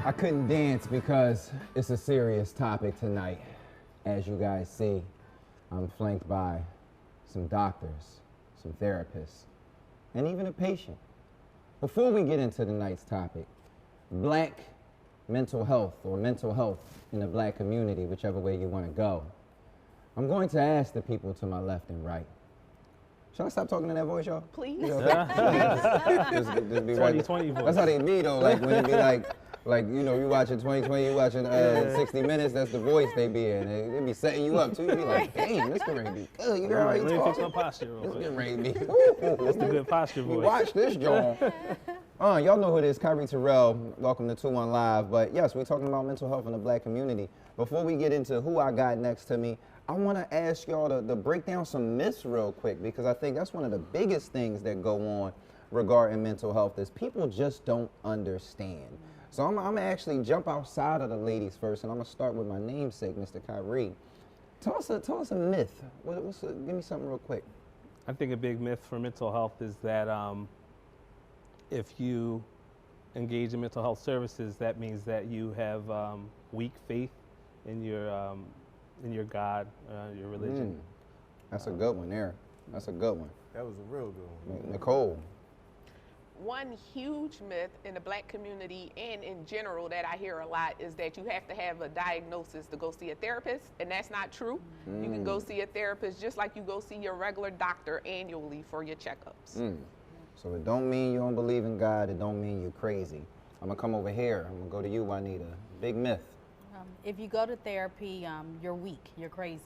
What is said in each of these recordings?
I couldn't dance because it's a serious topic tonight. As you guys see, I'm flanked by some doctors, some therapists, and even a patient. Before we get into tonight's topic, black mental health or mental health in the black community, whichever way you want to go, I'm going to ask the people to my left and right. Should I stop talking in that voice, y'all? Please. You know, just be right. 2020 voice. That's how they be though. Like when it be like you know, you watching 2020, you watching 60 Minutes. That's the voice they be in. They be setting you up too. You be like, damn, this getting ready to be good. You know how Let me fix my talking? posture real This quick. getting ready to be. That's the good posture You voice. watch this, John. Y'all know who it is, TwoOneLive. Welcome to TwoOneLive. But yes, we're talking about mental health in the black community. Before we get into who I got next to me, I want to ask y'all to break down some myths real quick, because I think that's one of the biggest things that go on regarding mental health is people just don't understand. So I'm going to actually jump outside of the ladies first, and I'm going to start with my namesake, Mr. Kyrie. Tell us a myth. Give me something real quick. I think a big myth for mental health is that if you engage in mental health services, that means that you have weak faith in your God, your religion. That's a good one there. That's a good one. That was a real good one. Nicole. One huge myth in the black community and in general that I hear a lot is that you have to have a diagnosis to go see a therapist, and that's not true. You can go see a therapist just like you go see your regular doctor annually for your checkups. So it don't mean you don't believe in God. It don't mean you're crazy. I'm going to come over here. I'm going to go to you, Juanita. Big myth. If you go to therapy, you're weak, you're crazy.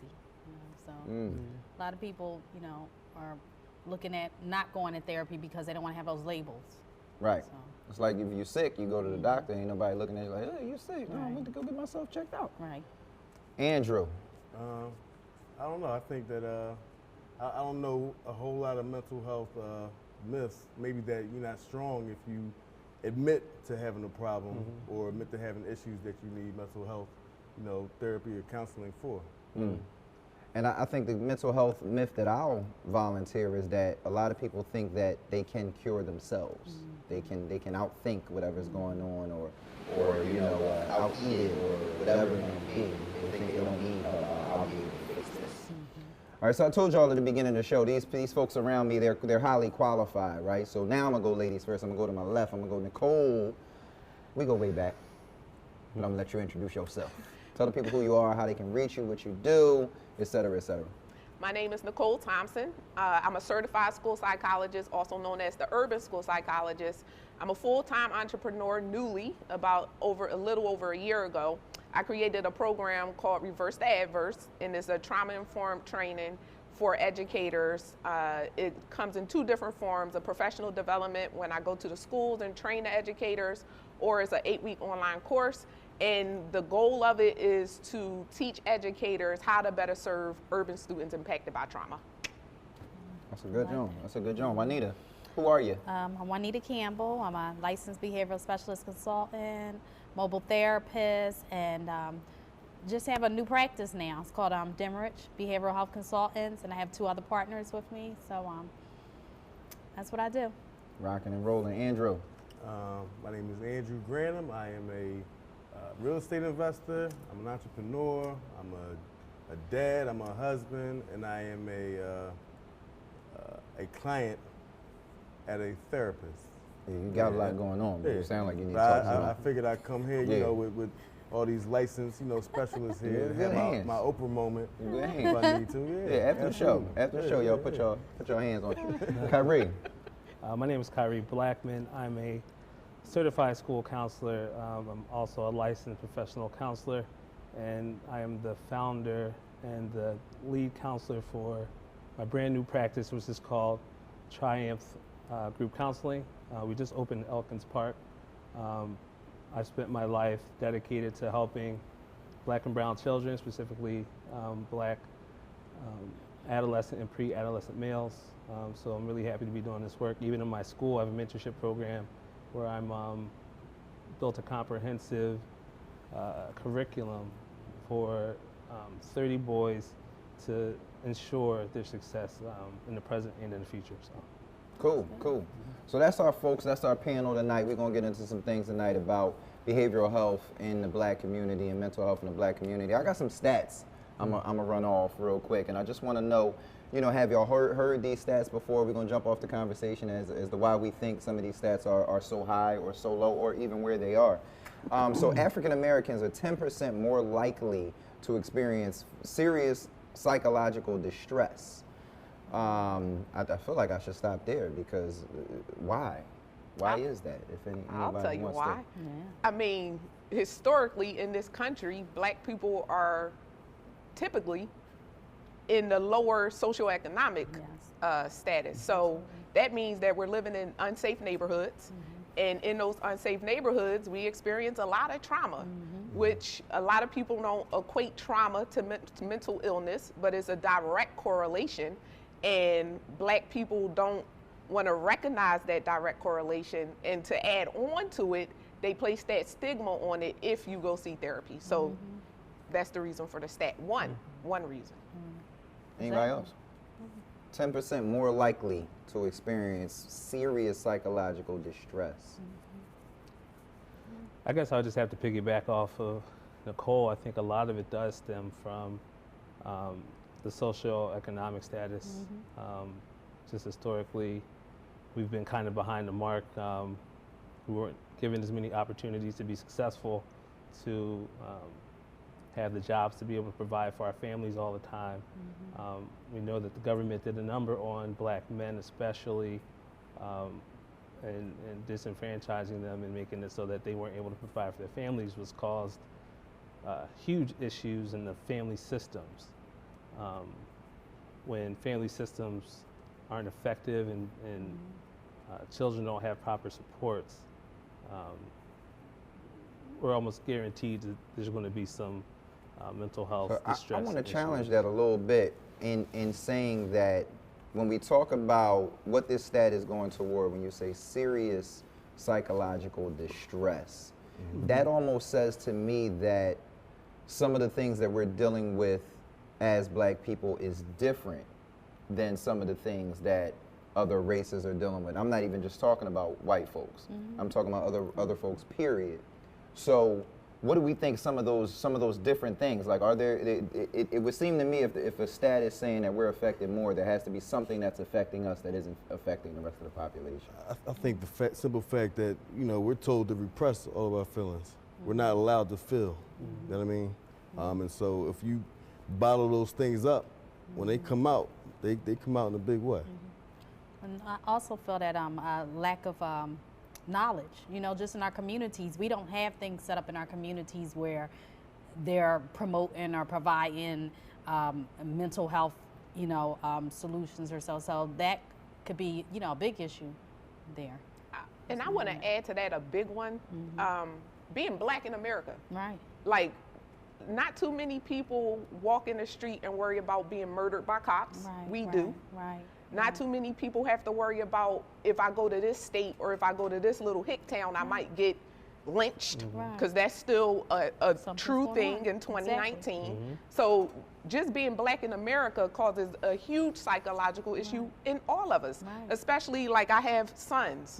So a lot of people, are looking at not going to therapy because they don't want to have those labels. Right. So. It's like if you're sick, you go to the doctor, ain't nobody looking at you like, hey, you're sick. No, I went to go get myself checked out. Right. Andrew. I don't know. I think that I don't know a whole lot of mental health myths. Maybe that you're not strong if you admit to having a problem or admit to having issues that you need mental health, therapy or counseling for. And I think the mental health myth that I'll volunteer is that a lot of people think that they can cure themselves. They can outthink whatever's going on, or out-eat it, or whatever it may be. They think they don't need I'll be able to fix this. All right, so I told y'all at the beginning of the show, these folks around me, they're highly qualified, right? So now I'm gonna go ladies first. I'm gonna go to my left. I'm gonna go Nicole. We go way back, but I'm gonna let you introduce yourself. Tell the people who you are, how they can reach you, what you do, et cetera, et cetera. My name is Nicole Thompson. I'm a certified school psychologist, also known as the urban school psychologist. I'm a full-time entrepreneur newly, a little over a year ago. I created a program called Reverse the Adverse, and it's a trauma-informed training for educators. It comes in two different forms: a professional development when I go to the schools and train the educators, or it's an 8-week online course. And the goal of it is to teach educators how to better serve urban students impacted by trauma. That's a good job. That's a good job. Juanita, who are you? I'm Juanita Campbell. I'm a licensed behavioral specialist consultant, mobile therapist, and just have a new practice now. It's called Demerich Behavioral Health Consultants, and I have 2 other partners with me. So that's what I do. Rocking and rolling. Andrew. My name is Andrew Granum. I am a real estate investor. I'm an entrepreneur. I'm a dad. I'm a husband, and I am a client at a therapist. Yeah, you got a lot going on, but Yeah. you sound like you need to But talk I figured I'd come here, with all these licensed, specialists here, and Good have hands. my Oprah moment Good if hands. I need to. Yeah, after the show. After the show, y'all put your hands on you. Kyrie. My name is Kyrie Blackman. I'm a certified school counselor. I'm also a licensed professional counselor, and I am the founder and the lead counselor for my brand new practice, which is called Triumph Group Counseling. We just opened in Elkins Park. I spent my life dedicated to helping Black and brown children, specifically Black adolescent and pre-adolescent males. So I'm really happy to be doing this work. Even in my school, I have a mentorship program where I'm built a comprehensive curriculum for 30 boys to ensure their success in the present and in the future. So. Cool, cool. So that's our folks, that's our panel tonight. We're gonna get into some things tonight about behavioral health in the black community and mental health in the black community. I got some stats I'm gonna run off real quick, and I just wanna know, you know, have y'all heard these stats before? We're gonna jump off the conversation as to why we think some of these stats are so high or so low or even where they are. So African Americans are 10% more likely to experience serious psychological distress. I feel like I should stop there because why? Why is that? If anybody I'll tell you wants why. to. I mean, historically in this country, black people are typically in the lower socioeconomic status. So that means that we're living in unsafe neighborhoods. And in those unsafe neighborhoods, we experience a lot of trauma, which a lot of people don't equate trauma to mental illness, but it's a direct correlation. And black people don't want to recognize that direct correlation. And to add on to it, they place that stigma on it if you go see therapy. So that's the reason for the stat. One reason. Anybody else? 10% more likely to experience serious psychological distress. I guess I'll just have to piggyback off of Nicole. I think a lot of it does stem from the socioeconomic status. Just historically, we've been kind of behind the mark. We weren't given as many opportunities to be successful, to have the jobs to be able to provide for our families all the time. We know that the government did a number on black men especially, and disenfranchising them and making it so that they weren't able to provide for their families was caused huge issues in the family systems. When family systems aren't effective and children don't have proper supports, we're almost guaranteed that there's going to be some mental health distress. I want to challenge that a little bit in saying that when we talk about what this stat is going toward, when you say serious psychological distress, that almost says to me that some of the things that we're dealing with as black people is different than some of the things that other races are dealing with. I'm not even just talking about white folks. I'm talking about other folks, period. So what do we think some of those different things, like are there, it would seem to me if a stat is saying that we're affected more, there has to be something that's affecting us that isn't affecting the rest of the population. I think the simple fact that, you know, we're told to repress all of our feelings. We're not allowed to feel, you know what I mean? And so if you bottle those things up, when they come out, they come out in a big way. And I also feel that a lack of knowledge, you know, just in our communities. We don't have things set up in our communities where they're promoting or providing mental health, you know, solutions or so. So that could be, you know, a big issue there. And I want to add to that a big one, being black in America. Right. Like, not too many people walk in the street and worry about being murdered by cops. We do. Right. Not too many people have to worry about if I go to this state or if I go to this little hick town, I might get lynched, because that's still a true thing in 2019. Exactly. So just being black in America causes a huge psychological issue in all of us, especially like I have sons.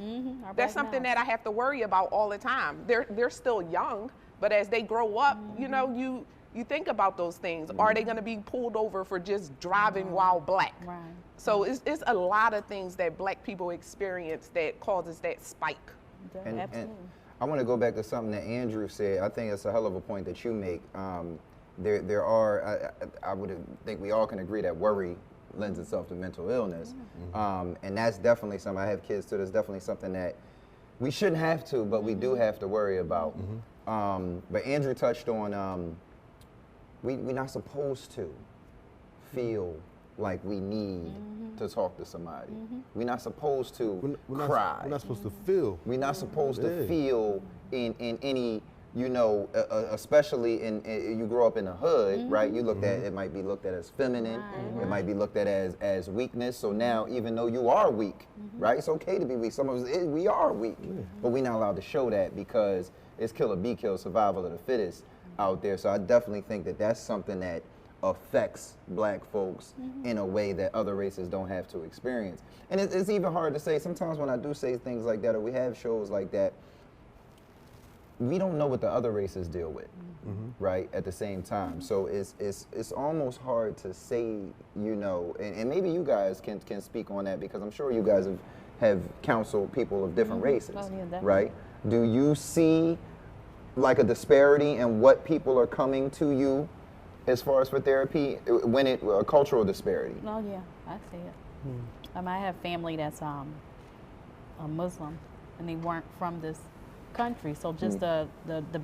That's something that I have to worry about all the time. They're still young, but as they grow up, you know, you think about those things. Are they going to be pulled over for just driving while black? So it's a lot of things that black people experience that causes that spike. Absolutely. And I want to go back to something that Andrew said. I think it's a hell of a point that you make. There are, I would think we all can agree that worry lends itself to mental illness. And that's definitely something, I have kids too, that's definitely something that we shouldn't have to, but we do have to worry about. But Andrew touched on, we're not supposed to feel like we need to talk to somebody. We're not supposed to cry. We're not supposed to feel. We're not supposed to feel in any, you know, especially in you grow up in the hood, right? You looked at, it might be looked at as feminine. It might be looked at as weakness. So now, even though you are weak, right? It's okay to be weak. Some of us, we are weak, but we're not allowed to show that because it's kill or be killed, survival of the fittest out there. So I definitely think that that's something that affects black folks in a way that other races don't have to experience. And it's even hard to say. Sometimes when I do say things like that, or we have shows like that, we don't know what the other races deal with, right, at the same time. So it's almost hard to say, you know, and maybe you guys can speak on that, because I'm sure you guys have counseled people of different races, Oh, yeah, definitely. right? Do you see like a disparity in what people are coming to you as far as for therapy, when a cultural disparity? Oh yeah, I see it. I have family that's a Muslim, and they weren't from this country, so just the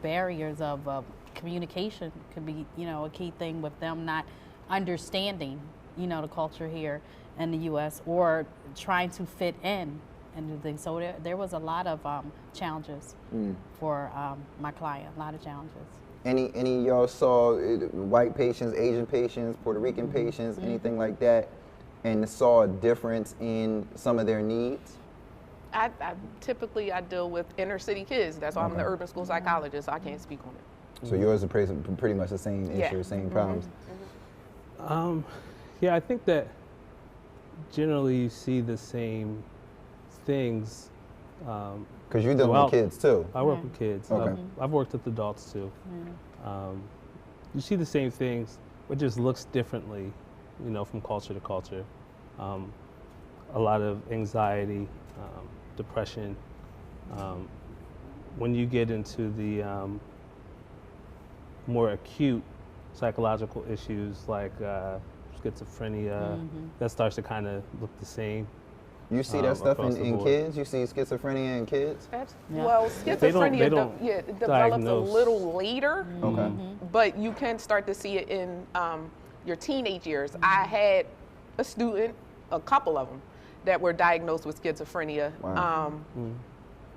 barriers of communication could be, you know, a key thing with them not understanding, you know, the culture here in the U.S. or trying to fit in and do things. So there was a lot of challenges for my client, a lot of challenges. Any y'all saw white patients, Asian patients, Puerto Rican patients, anything like that, and saw a difference in some of their needs? I typically deal with inner city kids. That's why I'm the urban school psychologist, so I can't speak on it. So yours are pretty much the same issue, same problems? Yeah, I think that generally you see the same things. Because you're dealing with kids too. I work with kids. Okay. I've worked with adults too. You see the same things, but just looks differently, you know, from culture to culture. A lot of anxiety, depression. When you get into the more acute psychological issues like schizophrenia, that starts to kind of look the same. You see that stuff across the in board. kids? You see schizophrenia in kids? Well, schizophrenia They don't it develops diagnose. a little later, Okay. but you can start to see it in your teenage years. I had a student, a couple of them, that were diagnosed with schizophrenia. Wow.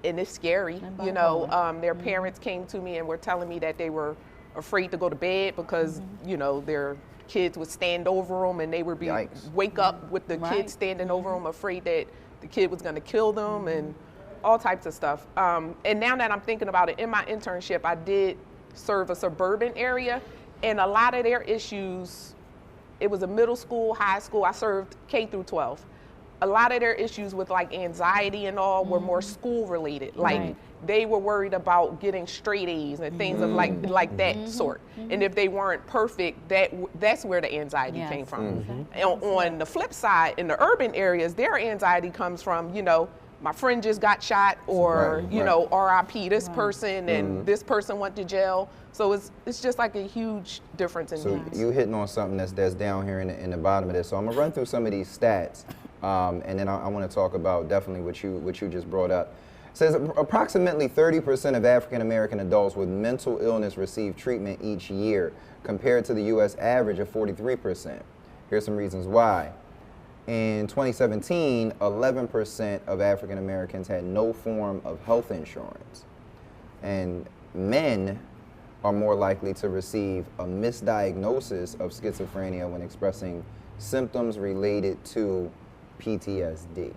And it's scary, you know. Their parents came to me and were telling me that they were afraid to go to bed because, you know, their kids would stand over them and they would be wake up with the kid standing over them, afraid that the kid was going to kill them and all types of stuff. And now that I'm thinking about it, in my internship, I did serve a suburban area, and a lot of their issues, it was a middle school, high school. I served K through 12. A lot of their issues with like anxiety and all were more school related. Like they were worried about getting straight A's and things of like that sort. And if they weren't perfect, that's where the anxiety came from. And on the flip side, in the urban areas, their anxiety comes from, you know, my friend just got shot, or you know, RIP this person, and this person went to jail. So it's just like a huge difference in needs. So you hitting on something that's down here in the bottom of this. So I'm gonna run through some of these stats, and then I want to talk about definitely what you just brought up. It says approximately 30% of African American adults with mental illness receive treatment each year, compared to the U.S. average of 43%. Here's some reasons why. In 2017, 11% of African Americans had no form of health insurance. And men are more likely to receive a misdiagnosis of schizophrenia when expressing symptoms related to PTSD.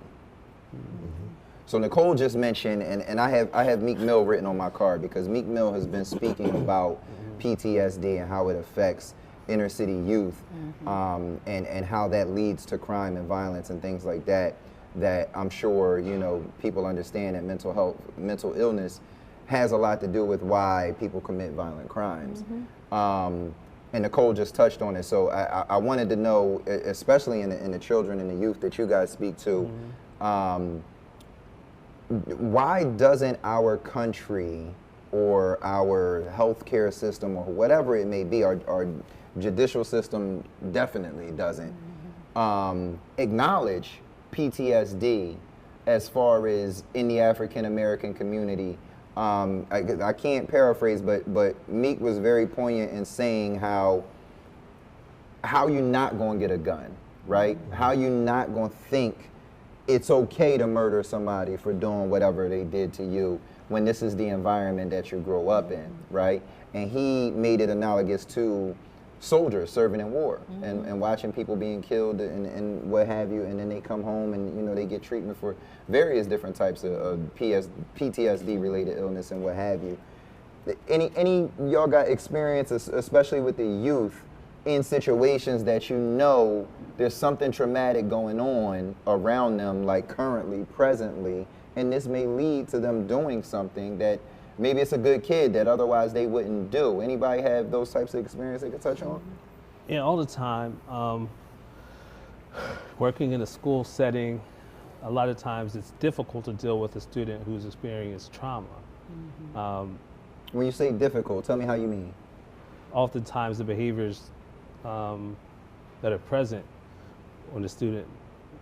So Nicole just mentioned, and I have Meek Mill written on my card, because Meek Mill has been speaking about PTSD and how it affects inner city youth, and how that leads to crime and violence and things like that, that I'm sure, you know, people understand that mental illness has a lot to do with why people commit violent crimes. And Nicole just touched on it. So I wanted to know, especially in the children and the youth that you guys speak to, why doesn't our country or our healthcare system or whatever it may be, our judicial system definitely doesn't acknowledge PTSD as far as in the African American community? I can't paraphrase, but Meek was very poignant in saying how you're not going to get a gun, right? How you're not going to think it's okay to murder somebody for doing whatever they did to you when this is the environment that you grow up in, right? And he made it analogous to soldiers serving in war and watching people being killed and what have you, and then they come home and, you know, they get treatment for various different types of PTSD related illness and what have you. Any y'all got experience, especially with the youth, in situations that you know there's something traumatic going on around them, like currently, presently, and this may lead to them doing something that maybe it's a good kid that otherwise they wouldn't do. Anybody have those types of experiences they could touch on? Yeah, all the time. Working in a school setting, a lot of times it's difficult to deal with a student who's experienced trauma. When you say difficult, tell me how you mean. Oftentimes the behaviors that are present when the student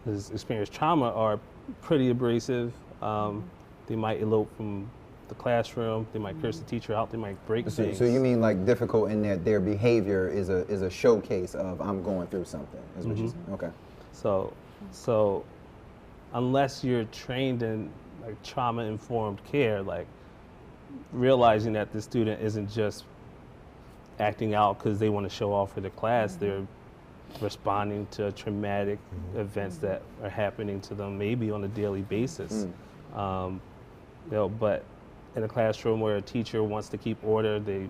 has experienced trauma are pretty abrasive. They might elope from the classroom, they might curse the teacher out, they might break things. So you mean like difficult in that their behavior is a showcase of I'm going through something, is what you're saying? Okay. So unless you're trained in like trauma-informed care, like realizing that the student isn't just acting out because they want to show off for the class, they're responding to traumatic events that are happening to them maybe on a daily basis. You know, but in a classroom where a teacher wants to keep order, they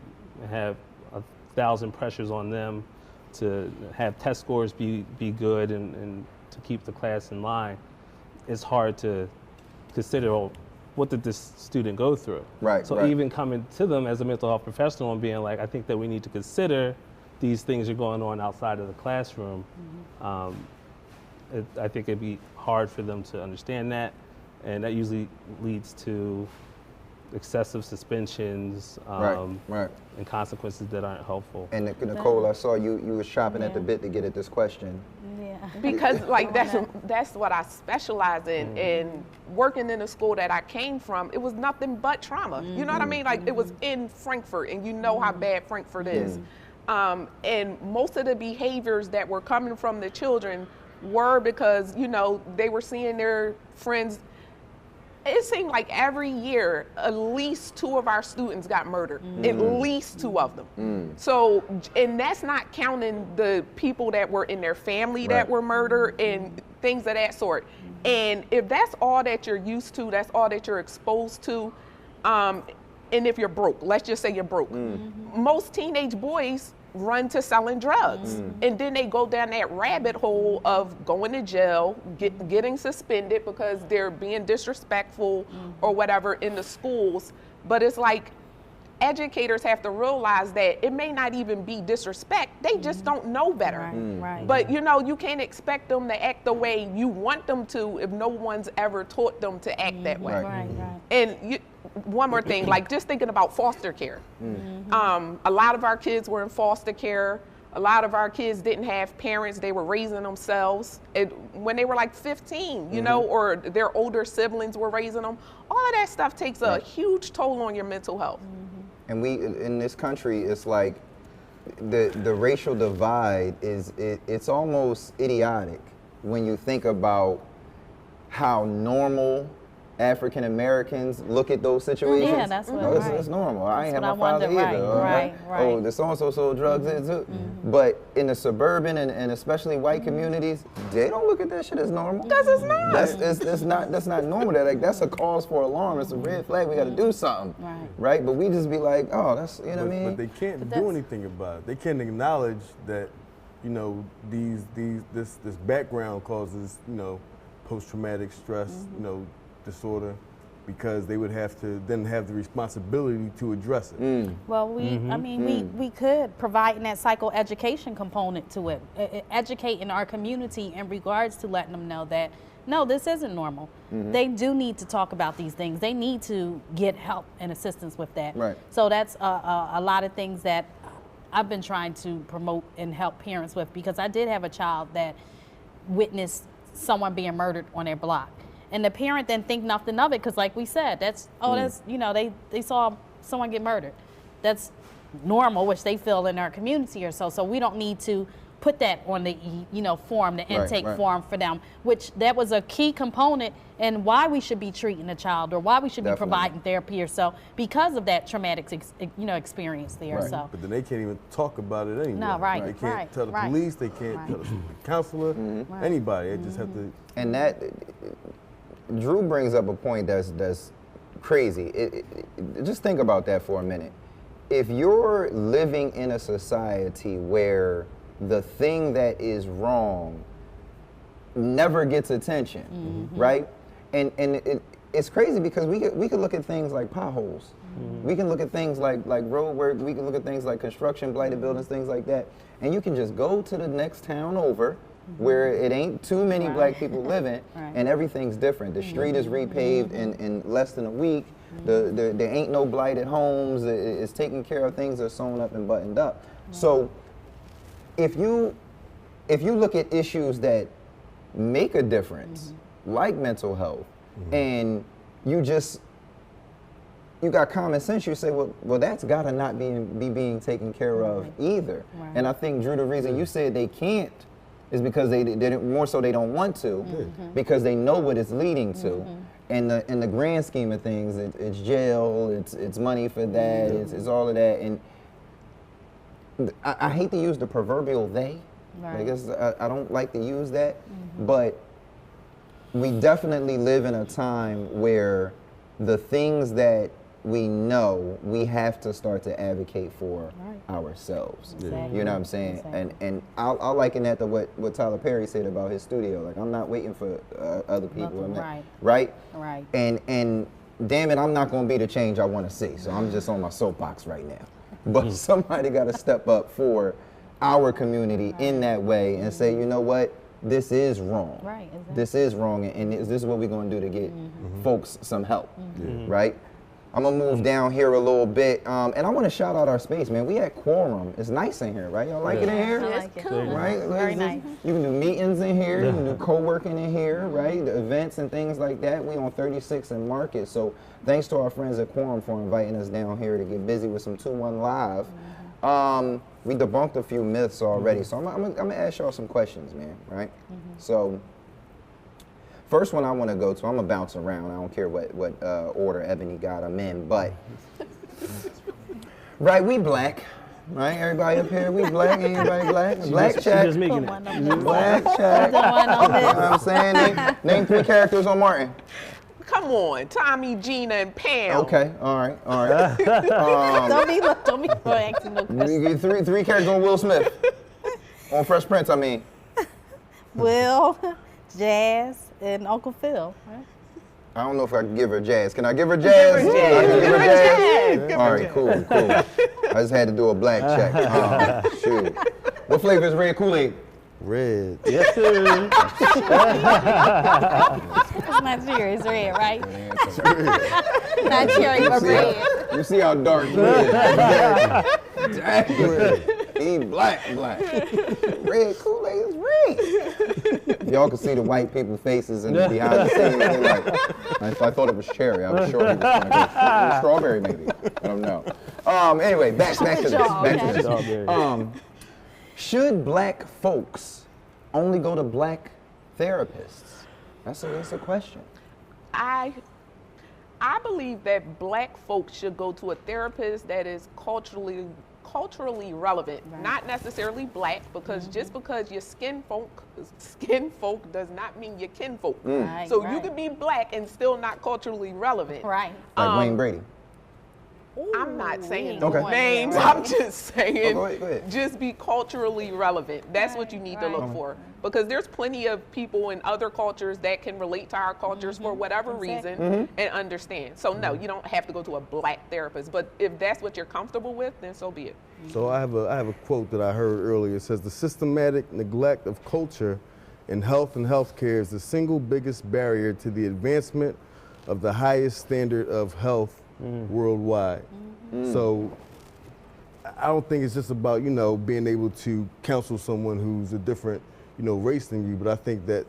have 1,000 pressures on them to have test scores be good and to keep the class in line. It's hard to consider, well, what did this student go through? Right. So even coming to them as a mental health professional and being like, I think that we need to consider these things are going on outside of the classroom. I think it'd be hard for them to understand that, and that usually leads to excessive suspensions and consequences that aren't helpful. And Nicole, I saw you was chopping at the bit to get at this question. Because like that's what I specialize in. And working in the school that I came from, it was nothing but trauma. You know what I mean? Like it was in Frankfurt, and you know how bad Frankfurt is. And most of the behaviors that were coming from the children were because, you know, they were seeing their friends. It seemed like every year, at least 2 of our students got murdered, at least 2 of them. So, and that's not counting the people that were in their family that were murdered and things of that sort. And if that's all that you're used to, that's all that you're exposed to, and if you're broke, let's just say you're broke, most teenage boys run to selling drugs, and then they go down that rabbit hole of going to jail, getting suspended because they're being disrespectful or whatever in the schools. But it's like educators have to realize that it may not even be disrespect, they just don't know better. But you know, you can't expect them to act the way you want them to if no one's ever taught them to act that way. And one more thing, like just thinking about foster care. A lot of our kids were in foster care. A lot of our kids didn't have parents, they were raising themselves when they were like 15, you know, or their older siblings were raising them. All of that stuff takes a huge toll on your mental health. And we, in this country, it's like the racial divide it's almost idiotic when you think about how normal African Americans look at those situations. Yeah, that's what. It's normal. I ain't have my father either. Oh, the so-and-so sold drugs too. But in the suburban and especially white communities, they don't look at that shit as normal. Because it's not. That's not normal. That's a cause for alarm. It's a red flag. We got to do something. Right? But we just be like, oh, that's, you know what I mean? But they can't do anything about it. They can't acknowledge that, you know, this background causes, you know, post-traumatic stress, you know, disorder, because they would have to then have the responsibility to address it. Well, I mean, we could provide that psychoeducation component to it, educating our community in regards to letting them know that, no, this isn't normal. They do need to talk about these things. They need to get help and assistance with that. So that's a lot of things that I've been trying to promote and help parents with, because I did have a child that witnessed someone being murdered on their block. And the parent didn't think nothing of it because, like we said, that's, you know, they saw someone get murdered. That's normal, which they feel in our community or so. So we don't need to put that on the, you know, form, the intake form for them, which that was a key component in why we should be treating a child or why we should be providing therapy or so, because of that traumatic, you know, experience there. So. But then they can't even talk about it anymore. No, They can't tell the police, they can't tell the counselor, anybody. They just have to. And that, Drew brings up a point that's crazy. Just think about that for a minute. If you're living in a society where the thing that is wrong never gets attention, right? And it's crazy because we could look at things like potholes. We can look at things like road work. We can look at things like construction, blighted buildings, things like that. And you can just go to the next town over where it ain't too many black people living, and everything's different. The street is repaved in less than a week. There ain't no blighted homes. It's taken care of. Things are sewn up and buttoned up. So if you look at issues that make a difference, like mental health, and you got common sense, you say, well, that's gotta not be being taken care of either. And I think, Drew, the reason you said they can't is because they more so they don't want to, because they know what it's leading to. And in the grand scheme of things, it's jail, it's money for that, it's all of that. And I hate to use the proverbial they. I guess I don't like to use that, but we definitely live in a time where the things that we know we have to start to advocate for ourselves. Exactly. You know what I'm saying? Exactly. And I'll liken that to what Tyler Perry said about his studio. Like, I'm not waiting for other people. Right? And damn it, I'm not going to be the change I want to see. So I'm just on my soapbox right now. But somebody got to step up for our community in that way and say, you know what? This is wrong. Exactly. This is wrong, and this is what we're going to do to get folks some help, right? I'm going to move down here a little bit, and I want to shout out our space, man. We at Quorum. It's nice in here, right? Y'all like it in here? It's cool. Right? Very nice. You can do meetings in here. You can do co-working in here, right? The events and things like that. We on 36 and Market, so thanks to our friends at Quorum for inviting us down here to get busy with some 2-1-Live. We debunked a few myths already, so I'm gonna ask y'all some questions, man, right? So, first one I want to go to, I'm gonna bounce around. I don't care what order Ebony got them in, but right, we black, right? Everybody up here, we black. Everybody black. Black check. Just making it. Black check. You know what I'm saying? Name 3 characters on Martin. Come on, Tommy, Gina, and Pam. Okay, all right. Don't be asking no questions. Three characters on Will Smith. On Fresh Prince, I mean. Will, Jazz, and Uncle Phil. Right? I don't know if I can give her Jazz. Can I give her Jazz? Give her Jazz. All right, cool. I just had to do a black check. Shoot. What flavor is red Kool-Aid? Red. Yes, sir. It's not cherry, it's red, right? Not cherry, but red. You see how dark he is. Exactly. He black. Red Kool-Aid is red. Y'all can see the white people's faces and behind the scenes. They're like, I thought it was cherry. I was sure he was going to go strawberry, maybe. I don't know. Anyway, back to this. Should black folks only go to black therapists? That's a question. I believe that black folks should go to a therapist that is culturally relevant, not necessarily black, because just because you're skin folk does not mean you're kinfolk. So you can be black and still not culturally relevant. Right. Like Wayne Brady. I'm not saying Okay. names. I'm just saying, go ahead. just be culturally relevant. That's what you need to look for, because there's plenty of people in other cultures that can relate to our cultures for whatever reason and understand. So no, you don't have to go to a black therapist, but if that's what you're comfortable with, then so be it. So I have a quote that I heard earlier. It says, "The systematic neglect of culture in health and healthcare is the single biggest barrier to the advancement of the highest standard of health worldwide." So I don't think it's just about, being able to counsel someone who's a different, race than you, but I think that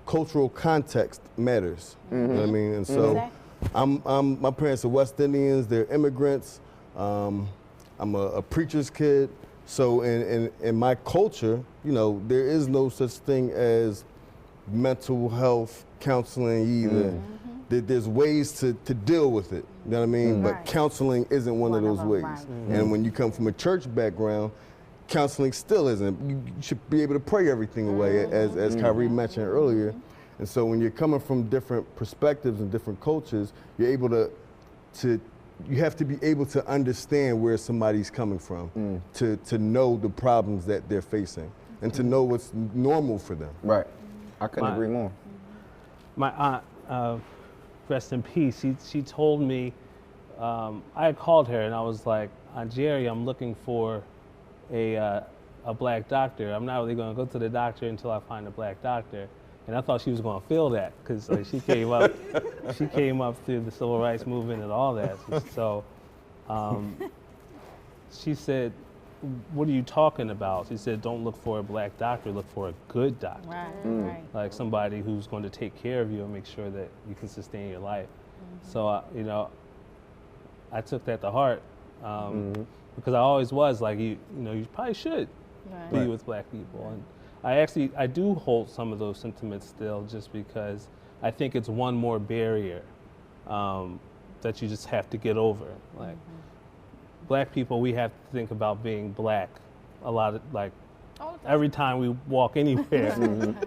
cultural context matters. You know what I mean? And so my parents are West Indians, they're immigrants. I'm a preacher's kid. So in my culture, there is no such thing as mental health counseling either. There's ways to deal with it, you know what I mean? But counseling isn't one of those ways. And when you come from a church background, counseling still isn't. You should be able to pray everything away, as Kyrie mentioned earlier. And so when you're coming from different perspectives and different cultures, you're able to you have to be able to understand where somebody's coming from to know the problems that they're facing and to know what's normal for them. Right. I couldn't agree more. My aunt, rest in peace, she told me, I had called her and I was like, Aunt Jerry, I'm looking for a black doctor. I'm not really going to go to the doctor until I find a black doctor. And I thought she was going to feel that because like, she came up through the civil rights movement and all that. So she said, what are you talking about? She said, don't look for a black doctor, look for a good doctor. Right, right. Like somebody who's going to take care of you and make sure that you can sustain your life. So, you know, I took that to heart because I always was like, you know, you probably should be with black people. And I do hold some of those sentiments still just because I think it's one more barrier that you just have to get over. Like, black people, we have to think about being black a lot of, like, every time we walk anywhere,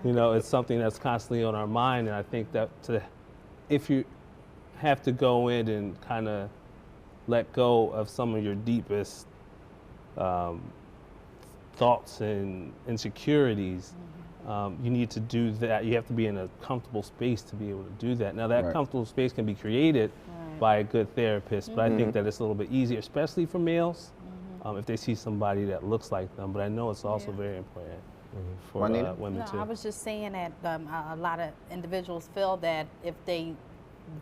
you know, it's something that's constantly on our mind. And I think that if you have to go in and kind of let go of some of your deepest thoughts and insecurities, you need to do that. You have to be in a comfortable space to be able to do that. Now, that comfortable space can be created by a good therapist, but I think that it's a little bit easier, especially for males, if they see somebody that looks like them. But I know it's also very important for women too. I was just saying that a lot of individuals feel that if they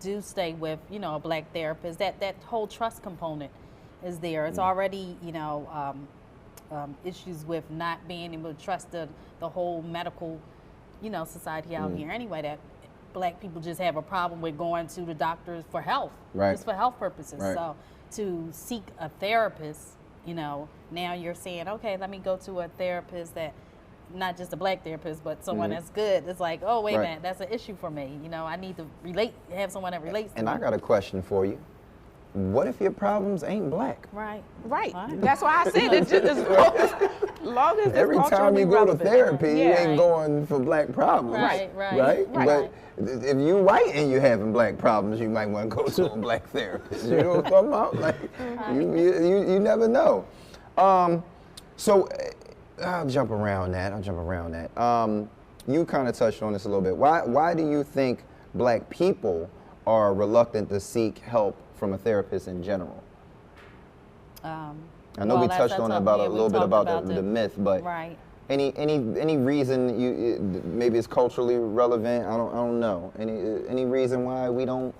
do stay with, you know, a black therapist, that whole trust component is there. It's already, you know, issues with not being able to trust the whole medical, you know, society out here anyway, that black people just have a problem with going to the doctors for health, just for health purposes. So to seek a therapist, you know, now you're saying, okay, let me go to a therapist that, not just a black therapist, but someone that's good. It's like, oh, wait a minute, that's an issue for me. You know, I need to have someone that relates to me. And I got a question for you. What if your problems ain't black? Right. That's why I said it just as long as every time you go to therapy, you ain't going for black problems. Right? But if you white and you're having black problems, you might want to go to a black therapist. You know what I'm talking about? Like, you never know. So I'll jump around that. You kind of touched on this a little bit. Why do you think black people are reluctant to seek help from a therapist in general? I know we touched on it about a little bit about the myth, but any reason maybe it's culturally relevant? I don't know. Any reason why we don't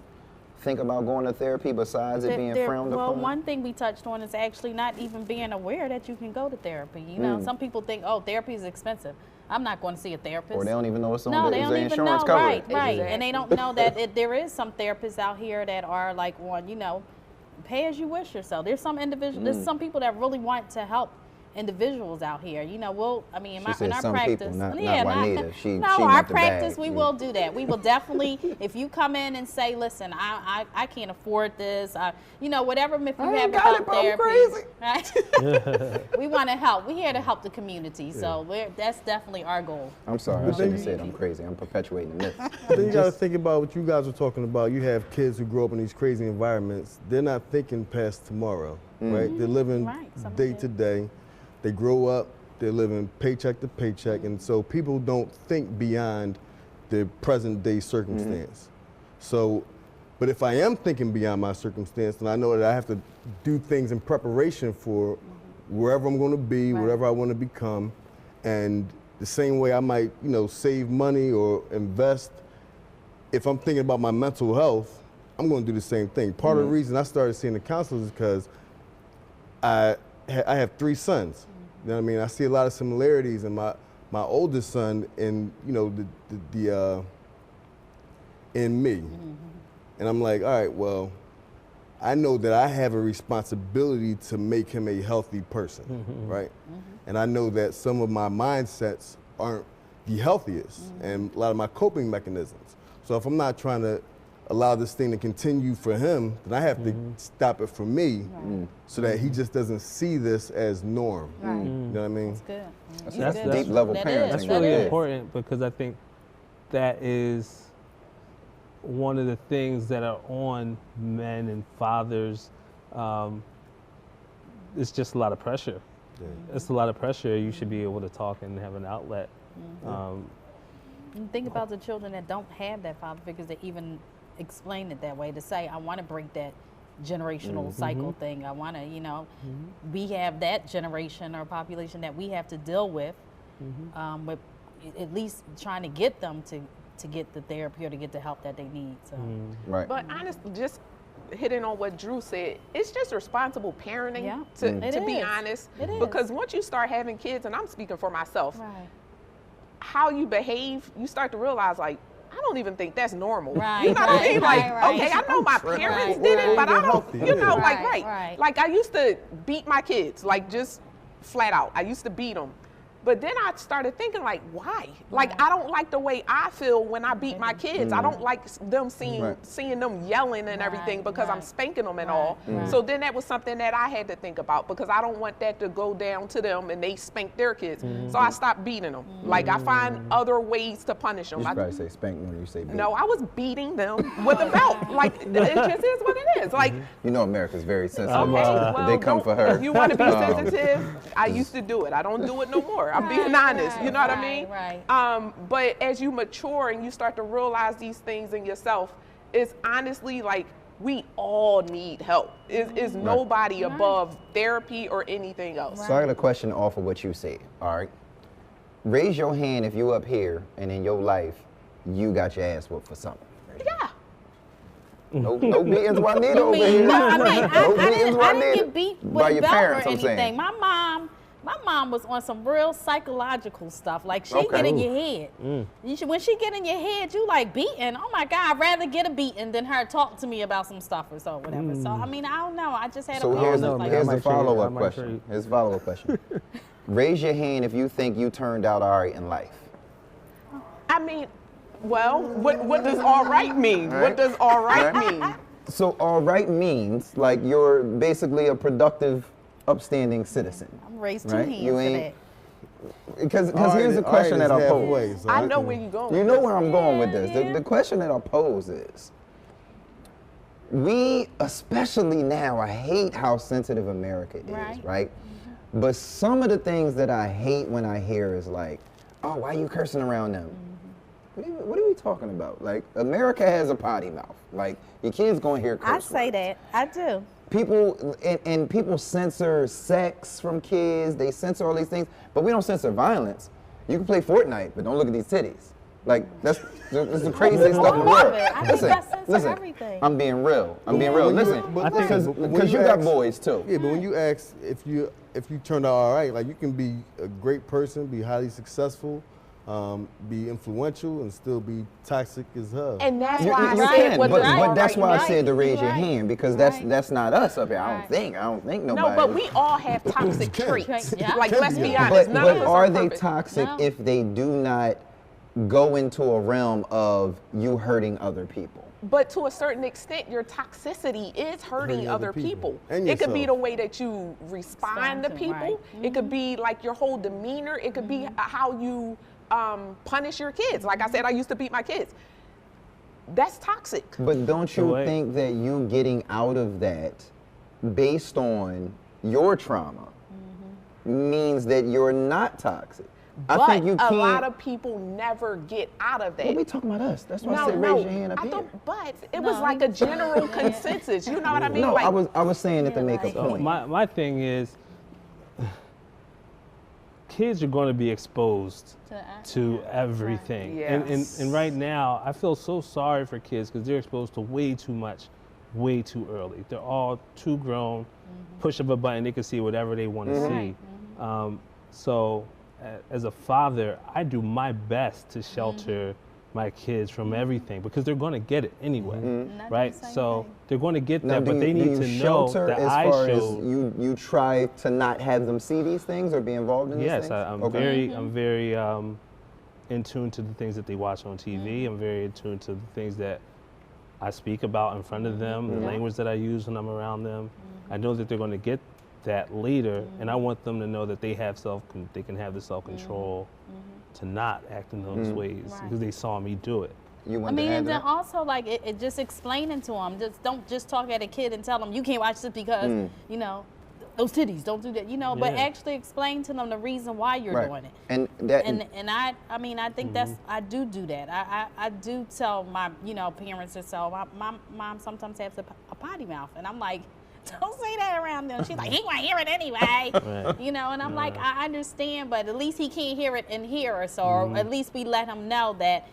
think about going to therapy besides it being frowned upon? Well, one thing we touched on is actually not even being aware that you can go to therapy. You know, some people think, oh, therapy is expensive. I'm not going to see a therapist. Or they don't even know what's on their insurance coverage. Right. And they don't know that there is some therapists out here that are like on, you know, pay as you wish yourself. There's some individuals, there's some people that really want to help individuals out here. You know, in our practice, people, not Juanita. Our practice, we will do that. We will definitely, if you come in and say, listen, I can't afford this, you know, whatever myth you have about therapy, right? We want to help. We're here to help the community, so that's definitely our goal. I'm sorry, I shouldn't have said I'm crazy. I'm perpetuating the myth. Then you got to think about what you guys were talking about. You have kids who grow up in these crazy environments. They're not thinking past tomorrow, right? They're living day to day. They grow up, they're living paycheck to paycheck, and so people don't think beyond the present day circumstance. So, but if I am thinking beyond my circumstance, then I know that I have to do things in preparation for wherever I'm going to be, whatever I want to become, and the same way I might, you know, save money or invest. If I'm thinking about my mental health, I'm going to do the same thing. Part of the reason I started seeing the counselors is because I have 3 sons. You know what I mean? I see a lot of similarities in my oldest son in, you know, in me. And I'm like, all right, well, I know that I have a responsibility to make him a healthy person, right? And I know that some of my mindsets aren't the healthiest and a lot of my coping mechanisms. So if I'm not trying to allow this thing to continue for him, then I have to stop it for me so that he just doesn't see this as norm. You know what I mean? That's good. That's deep level parenting. That's really important because I think that is one of the things that are on men and fathers, it's just a lot of pressure. It's a lot of pressure. You should be able to talk and have an outlet. And think about the children that don't have that father figures that even explain it that way, to say, I want to break that generational cycle thing. I want to, you know, we have that generation or population that we have to deal with at least trying to get them to get the therapy or to get the help that they need. So. Right. But honestly, just hitting on what Drew said, it's just responsible parenting to be honest. It is. Because once you start having kids, and I'm speaking for myself, Right. how you behave, you start to realize, like, I don't even think that's normal. Right, You know what I right, mean? right, Like, right. okay, I know my parents Right, did it, right. but I don't, Healthy, you know, yeah. like, Right, right. Like, I used to beat my kids, like, just flat out. I used to beat them. But then I started thinking, like, why? Like, I don't like the way I feel when I beat my kids. I don't like them seeing them yelling and everything because I'm spanking them and all. So then that was something that I had to think about, because I don't want that to go down to them and they spank their kids. So I stopped beating them. Like, I find other ways to punish them. You should probably say spank more than you say beat. No, I was beating them with a belt. Like, it just is what it is. Like, You know America's very sensitive. okay, well, they come for her. if you want to be sensitive, I used to do it. I don't do it no more. I'm being honest. You know what I mean? Right. But as you mature and you start to realize these things in yourself, it's honestly like we all need help. Is nobody above therapy or anything else. So I got a question off of what you said, all right? Raise your hand if you up here and in your life, you got your ass whooped for something. Yeah. No beatings Juanita over here. No, I mean, No I beatings didn't Juanita. get beat with By a your belt parents, or I'm anything. saying. My mom was on some real psychological stuff. Like, she Okay. get in your head. When she get in your head, you like beating. Oh my God, I'd rather get a beating than her talk to me about some stuff or so, whatever. So, I mean, I don't know. I just had So a here's problem like the that. follow-up I might question. trade. Here's the follow-up question. Raise your hand if you think you turned out all right in life. I mean, well, what does all right mean? Right. What does all right Right. mean? So all right means like you're basically a productive, upstanding citizen. I'm raised two Right? hands You for ain't- that. Because All right, here's the all question right that is I'll pose. halfway, so I know can- where you're going. You with know this. where I'm going with this. Yeah. The question that I'll pose is, we, especially now, I hate how sensitive America is, right? But some of the things that I hate when I hear is like, oh, why you cursing around them? What are we talking about? Like, America has a potty mouth. Like, your kids gonna hear curse I say words. that. I do. People and people censor sex from kids. They censor all these things, but we don't censor violence. You can play Fortnite, but don't look at these titties. Like that's the craziest stuff in the world. I think that censor everything. I'm being real. I'm being real. Listen, but because you got boys too. Yeah, but when you ask if you turned out all right, like, you can be a great person, be highly successful, be influential, and still be toxic as hell. And that's You, why you I can, said what but does all that's right why I mean. said to raise your Right. hand, because Right. that's not us up here. I Right. don't think nobody. No, but we all have toxic traits. Yeah. Like, let's be Yeah. honest. But, None but of us are they perfect. toxic No. if they do not go into a realm of you hurting other people? But to a certain extent, your toxicity is hurting other people. And It could be the yourself. way that you respond to Respond to, people. right. It could be like your whole demeanor. It could be how you punish your kids. Like I said, I used to beat my kids. That's toxic. But don't you Right. think that you getting out of that based on your trauma means that you're not toxic? But I think you a can't. lot of people never get out of that. Well, we talking about us. That's why I No, said no, raise your hand up I here. don't. But it was No, like a general consensus. You know what I mean? No, like, I was saying it to make a like- point. My thing is, kids are going to be exposed to everything. Yes. And right now, I feel so sorry for kids because they're exposed to way too much, way too early. They're all too grown. Push of a button, they can see whatever they want to see. So as a father, I do my best to shelter my kids from everything because they're going to get it anyway, right? So they're going to get Now, that, but they do need you to know shelter that as I far as showed. you try to not have them see these things or be involved in these Yes, things? I'm Okay. very in tune to the things that they watch on TV. I'm very in tune to the things that I speak about in front of them, the language that I use when I'm around them. I know that they're going to get that later, and I want them to know that they have they can have the self-control to not act in those ways because they saw me do it. you want I mean, to add and to then that? also like it just explaining to them. Just don't just talk at a kid and tell them you can't watch this because you know those titties. Don't do that. You know, but Yeah. actually explain to them the reason why you're Right. doing it. And that And I mean I think that's I do that. I do tell my parents or so. My mom sometimes has a potty mouth, and I'm like, don't say that around them. She's like, he won't hear it anyway. Right. You know, and I'm like, I understand, but at least he can't hear it in here or so, or at least we let him know that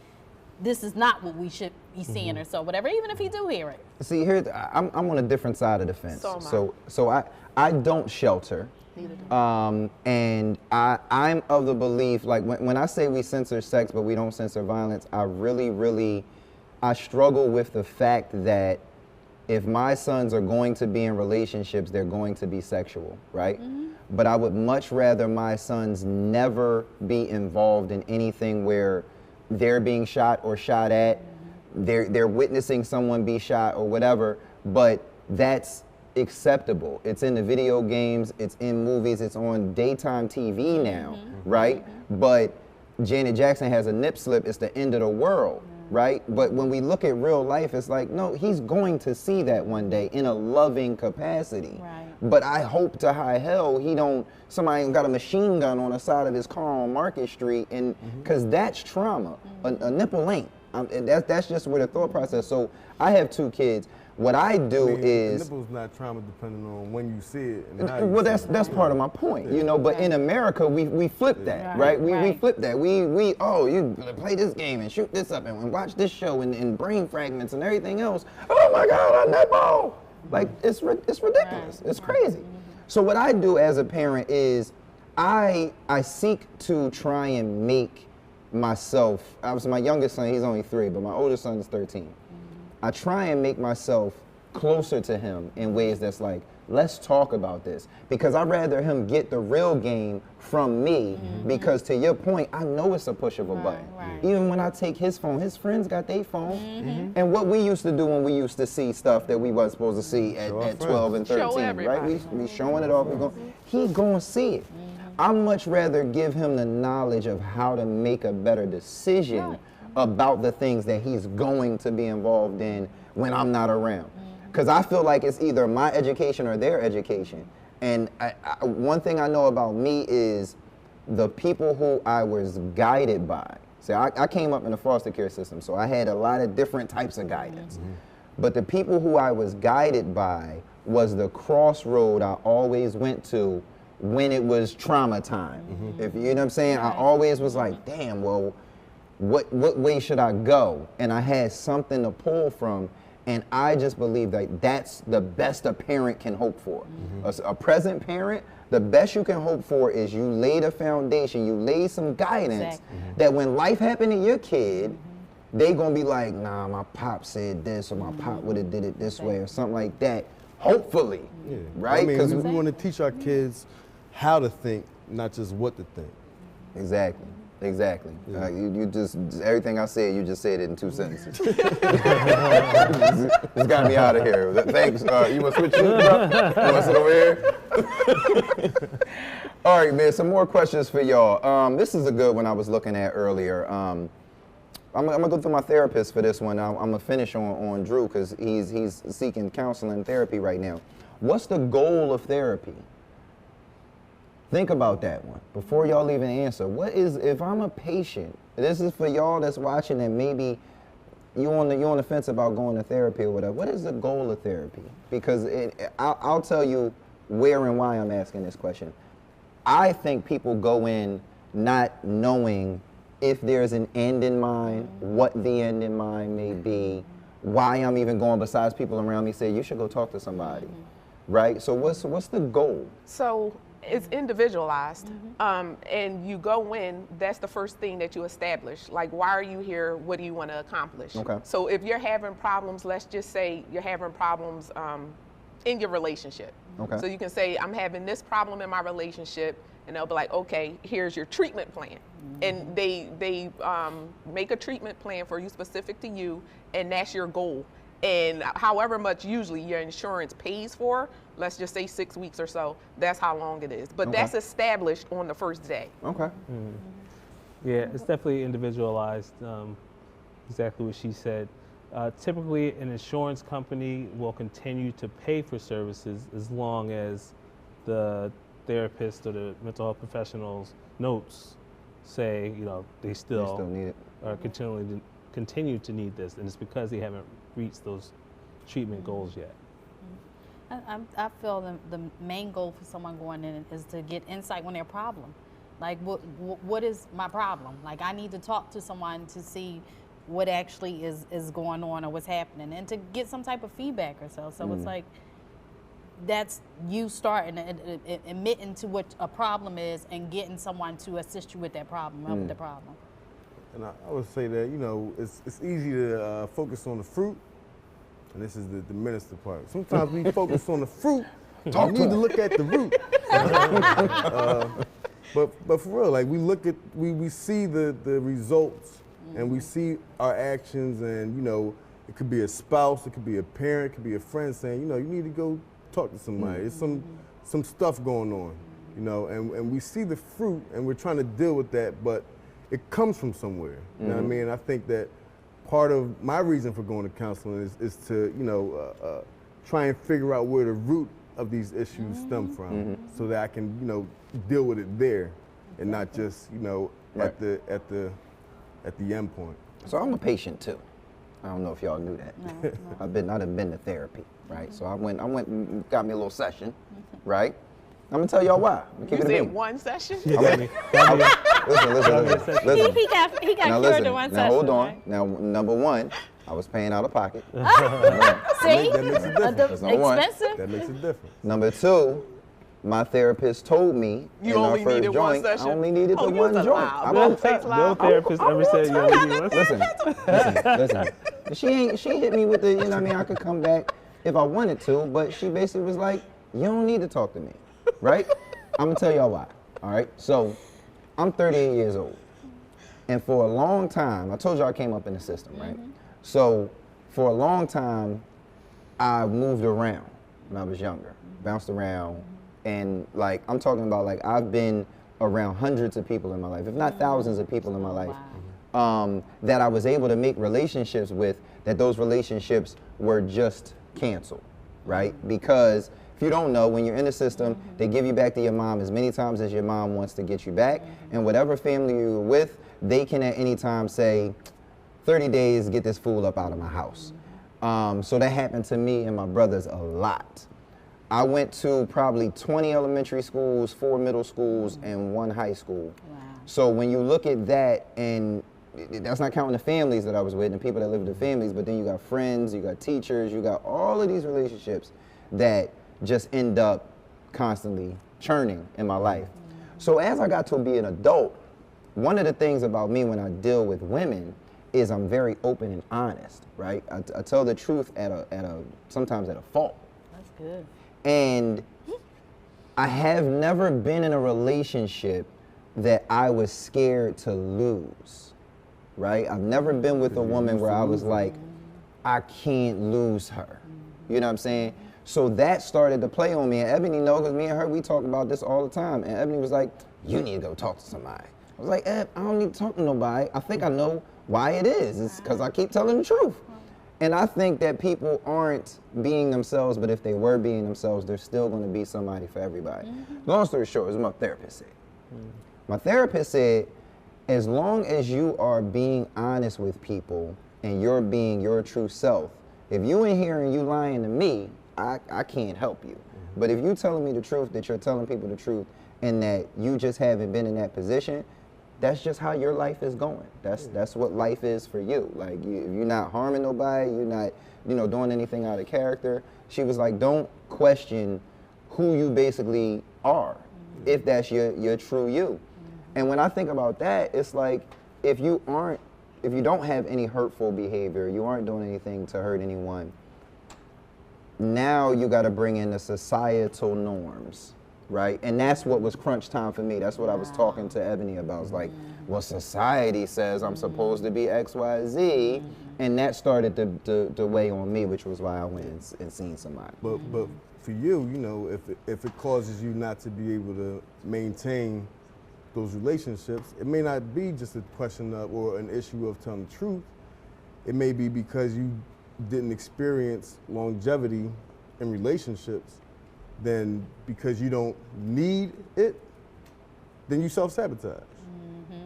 this is not what we should be seeing or so, whatever, even if he do hear it. See, here I'm on a different side of the fence. So am I. So I don't shelter. Neither do I. And I'm of the belief, like when I say we censor sex but we don't censor violence, I really struggle with the fact that if my sons are going to be in relationships, they're going to be sexual, right? But I would much rather my sons never be involved in anything where they're being shot or shot at, they're witnessing someone be shot or whatever, but that's acceptable. It's in the video games, it's in movies, it's on daytime TV now, right? But Janet Jackson has a nip slip, it's the end of the world, right? But when we look at real life, it's like, no, he's going to see that one day in a loving capacity. Right. But I hope to high hell somebody got a machine gun on the side of his car on Market Street, and because that's trauma. A nipple ain't. And that's just where the thought process. So I have 2 kids. What I do is the nipple's not trauma depending on when you see it. And how you well, see that's part of my point, you know. But in America, we flip that, Right. right? We Right. flip that. We oh, you play this game and shoot this up and watch this show and brain fragments and everything else. Oh my God, a nipple! Like it's ridiculous. It's crazy. So what I do as a parent is I seek to try and make myself. Obviously, my youngest son, he's only 3, but my oldest son is 13. I try and make myself closer to him in ways that's like, let's talk about this. Because I'd rather him get the real game from me, because to your point, I know it's a push of a button. right. Even when I take his phone, his friends got their phone. And what we used to do when we used to see stuff that we wasn't supposed to see at 12 and 13, right? everybody. We showing it off. He gonna see it. I'd much rather give him the knowledge of how to make a better decision about the things that he's going to be involved in when I'm not around. Because I feel like it's either my education or their education. And one thing I know about me is the people who I was guided by. So I came up in the foster care system, so I had a lot of different types of guidance. But the people who I was guided by was the crossroad I always went to when it was trauma time. If you know what I'm saying, I always was like, damn, well, what way should I go? And I had something to pull from, and I just believe that that's the best a parent can hope for. A present parent, the best you can hope for is you laid a foundation, you laid some guidance that when life happened to your kid, they gonna be like, nah, my pop said this, or my pop would have did it this way, or something like that. Hopefully, right? I mean, Because we want to teach our kids how to think, not just what to think. Exactly. You just everything I said, you just said it in 2 sentences. Just got me out of here. Thanks. You want to switch it up? You want to sit over here? All right, man. Some more questions for y'all. This is a good one I was looking at earlier. I'm gonna go through my therapist for this one. I'm gonna finish on Drew because he's seeking counseling and therapy right now. What's the goal of therapy? Think about that one before y'all even answer. If I'm a patient, this is for y'all that's watching and maybe you on the fence about going to therapy or whatever. What is the goal of therapy? Because I'll tell you where and why I'm asking this question. I think people go in not knowing if there's an end in mind, what the end in mind may be, why I'm even going, besides people around me say, you should go talk to somebody, right? So what's the goal? So it's individualized, and you go in, that's the first thing that you establish. Like, why are you here? What do you want to accomplish? Okay. So if you're having problems, let's just say you're having problems in your relationship. Okay. So you can say, I'm having this problem in my relationship, and they'll be like, okay, here's your treatment plan. And they make a treatment plan for you, specific to you, and that's your goal. And however much usually your insurance pays for, let's just say 6 weeks or so, that's how long it is. But that's established on the first day. Okay. Yeah, it's definitely individualized. exactly what she said. Typically, an insurance company will continue to pay for services as long as the therapist or the mental health professional's notes say, they still need it. are continue to need this, and it's because they haven't reached those treatment goals yet. I feel the main goal for someone going in is to get insight on their problem. Like, what is my problem? Like, I need to talk to someone to see what actually is going on or what's happening, and to get some type of feedback or so. So it's like, that's you starting admitting to what a problem is and getting someone to assist you with that problem, with the problem. And I would say that, it's easy to focus on the fruit, and this is the minister part. Sometimes we focus on the fruit, we need to look at the root. But for real, like, we see the results, and we see our actions, and it could be a spouse, it could be a parent, it could be a friend saying, you need to go talk to somebody. There's some stuff going on, and we see the fruit, and we're trying to deal with that, but it comes from somewhere. You know what I mean? I think that part of my reason for going to counseling is to try and figure out where the root of these issues stem from, so that I can deal with it there, and not just at the end point. So I'm a patient too. I don't know if y'all knew that. No. I've been to therapy, right? So I went and got me a little session, right? I'm gonna tell y'all why. You said one session? Listen. He got Now cured listen. in one Now session. hold on. Right? Now, number one, I was paying out of pocket. See, That makes a difference. That's number one. expensive. That makes a difference. Number two, my therapist told me You in our only first needed one joint, session? I only needed Oh, the you one was joint. allowed. I Bill won't- takes No therapist ever said you only need one session. Listen. She hit me with the, I could come back if I wanted to, but she basically was like, you don't need to talk to me, right? I'm gonna tell y'all why, all right? So, I'm 38 years old, and for a long time, I told you I came up in the system, right? So, for a long time, I moved around when I was younger, bounced around, and like, I'm talking about like, I've been around hundreds of people in my life, if not thousands of people in my life. That I was able to make relationships with, that those relationships were just canceled, right? Because if you don't know, when you're in the system, they give you back to your mom as many times as your mom wants to get you back, and whatever family you're with, they can at any time say, 30 days, get this fool up out of my house. So that happened to me and my brothers a lot. I went to probably 20 elementary schools, 4 middle schools, and 1 high school. Wow. So when you look at that, and that's not counting the families that I was with and people that live with the families, but then you got friends, you got teachers, you got all of these relationships that just end up constantly churning in my life. So as I got to be an adult, one of the things about me when I deal with women is I'm very open and honest, right? I tell the truth sometimes at a fault. That's good. And I have never been in a relationship that I was scared to lose, right? I've never been with a woman where I was like, I can't lose her. You know what I'm saying? So that started to play on me. And Ebony knows, because me and her, we talk about this all the time. And Ebony was like, you need to go talk to somebody. I was like, Eb, I don't need to talk to nobody. I think I know why it is. It's because I keep telling the truth. And I think that people aren't being themselves, but if they were being themselves, there's still going to be somebody for everybody. Long story short, is what my therapist said. My therapist said, as long as you are being honest with people and you're being your true self, if you in here and you lying to me, I can't help you. But if you telling me the truth, that you're telling people the truth, and that you just haven't been in that position, that's just how your life is going. That's what life is for you. Like, if you're not harming nobody, you're not, doing anything out of character. She was like, don't question who you basically are, if that's your true you. And when I think about that, it's like, if you don't have any hurtful behavior, you aren't doing anything to hurt anyone, now you got to bring in the societal norms, right? And that's what was crunch time for me. That's what I was talking to Ebony about. It's like, well, society says I'm supposed to be X, Y, Z, and that started to weigh on me, which was why I went and seen somebody. But for you, if it causes you not to be able to maintain those relationships, it may not be just a question of or an issue of telling the truth. it may be because you didn't experience longevity in relationships, then because you don't need it, then you self-sabotage.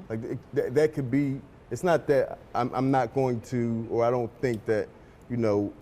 Like that could be, it's not that I'm not going to, or I don't think that, you know,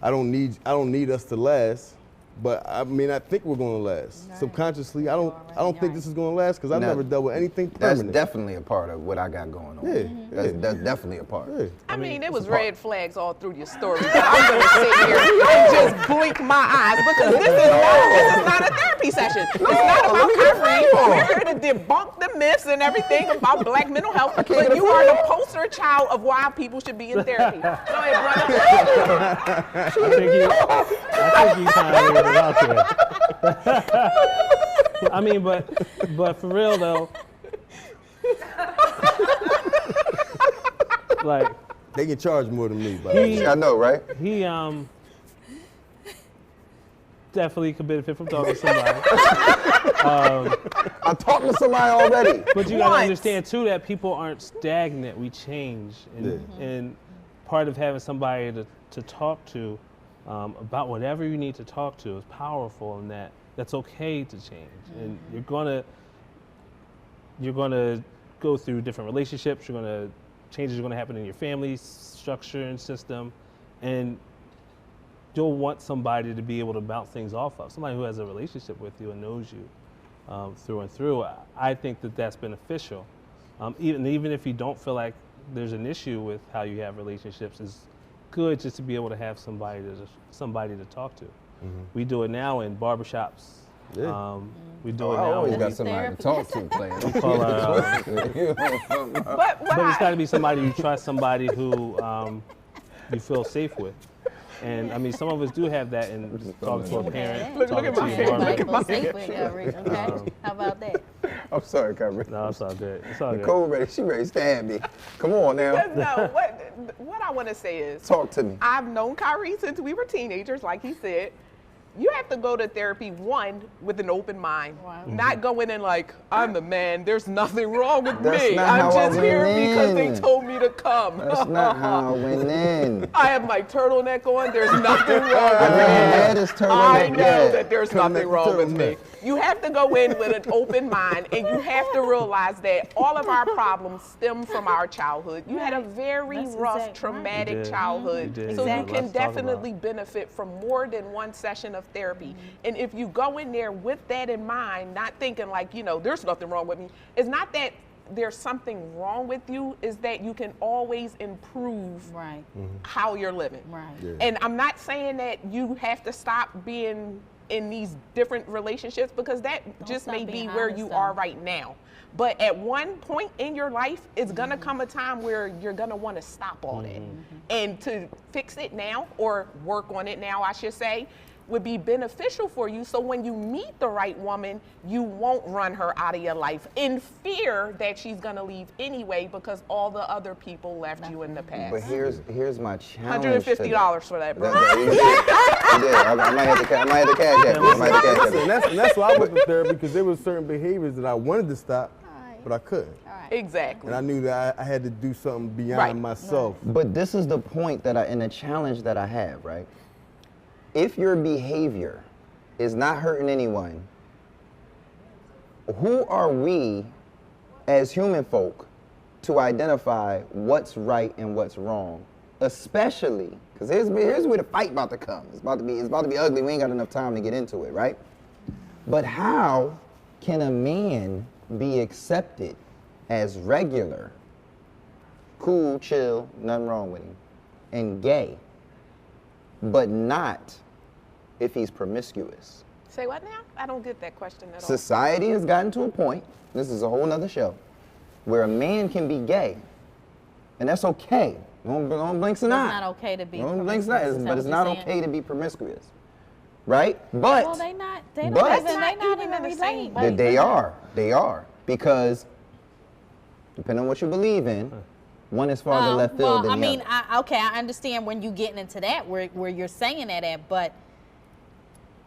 I don't need us to last, but I mean, I think we're going to last. Right. Subconsciously, I don't think this is going to last because I've No. never dealt with anything That's permanent. definitely a part of what I got going on. Yeah. That's definitely a part. Yeah. I mean, it was red flags all through your story. But I'm going to sit here and just blink my eyes because this is not a therapy session. It's not about Kyrie. We're here to debunk the myths and everything about black mental health. But you are the poster child of why people should be in therapy. Go ahead, brother. I think you kind of laid it out there. I mean, but for real though, like They can charge more than me, by the way. I know, right? he definitely could benefit from talking to somebody. I talked to somebody already. But you gotta Once. understand too that people aren't stagnant. We change, and part of having somebody to talk to about whatever you need to talk to is powerful, and that's okay to change. And you're gonna go through different relationships. Changes are gonna happen in your family structure and system, and you'll want somebody to be able to bounce things off of. Somebody who has a relationship with you and knows you through and through. I think that's beneficial. Even if you don't feel like there's an issue with how you have relationships, it's good just to be able to have somebody to talk to. We do it now in barbershops. Yeah. We do it I now. always when got we somebody to talk to, player. call our, But but it's got to be somebody you trust, somebody who you feel safe with. And I mean, some of us do have that in talking to a parent, Look talking at to my your hand. barber. Look at my Safe with Kyrie, okay? How about that? I'm sorry, Kyrie. No, it's all good. It's all good. Nicole ready. She ready to stab me. Come on now. no, what I want to say is, Talk to me. I've known Kyrie since we were teenagers, like he said. You have to go to therapy, one, with an open mind. Wow. Not go in and like, I'm the man, there's nothing wrong with That's me. not I'm how I just here went because they in. told me to come. That's not how I went in. I have my turtleneck on, there's nothing wrong with I me. had this turtleneck. I know yeah. that there's nothing wrong with me. You have to go in with an open mind, and you have to realize that all of our problems stem from our childhood. You had a very That's rough, exactly right. traumatic You did. childhood, You did. so Exactly. you can Lots to talk about. definitely benefit from more than one session of therapy. And if you go in there with that in mind, not thinking like, there's nothing wrong with me, it's not that there's something wrong with you, is that you can always improve Right, how you're living. right. Yeah. And I'm not saying that you have to stop being in these different relationships, because that just stop may be being where honest, you though. are right now. But at one point in your life, it's gonna come a time where you're gonna want to stop all that. And to fix it now, or work on it now, I should say, would be beneficial for you. So when you meet the right woman, you won't run her out of your life in fear that she's gonna leave anyway because all the other people left you in the past. But here's my challenge. to $150 for that, bro. that. You did. I might have to cash that. I might have to cash Listen, that. that's why I went to therapy, because there were certain behaviors that I wanted to stop, Alright. but I couldn't. Exactly. And I knew that I had to do something beyond Right. myself. But this is the point and the challenge that I have, right? If your behavior is not hurting anyone, who are we as human folk to identify what's right and what's wrong? Especially, because here's where the fight about to come. It's about to be ugly. We ain't got enough time to get into it, right? But how can a man be accepted as regular, cool, chill, nothing wrong with him, and gay, but not if he's promiscuous? Say what now? I don't get that question at all. Society has gotten to a point, this is a whole nother show, where a man can be gay, and that's okay. Don't blink an eye. It's not okay to be Don't blink an eye, promiscuous, is that but it's what not you're saying? okay to be promiscuous, right? But Well, they not but- even in the same relate. boat. they are, because depending on what you believe in, one is farther left field than I the mean, other. okay, I understand when you getting into that, where you're saying that at, but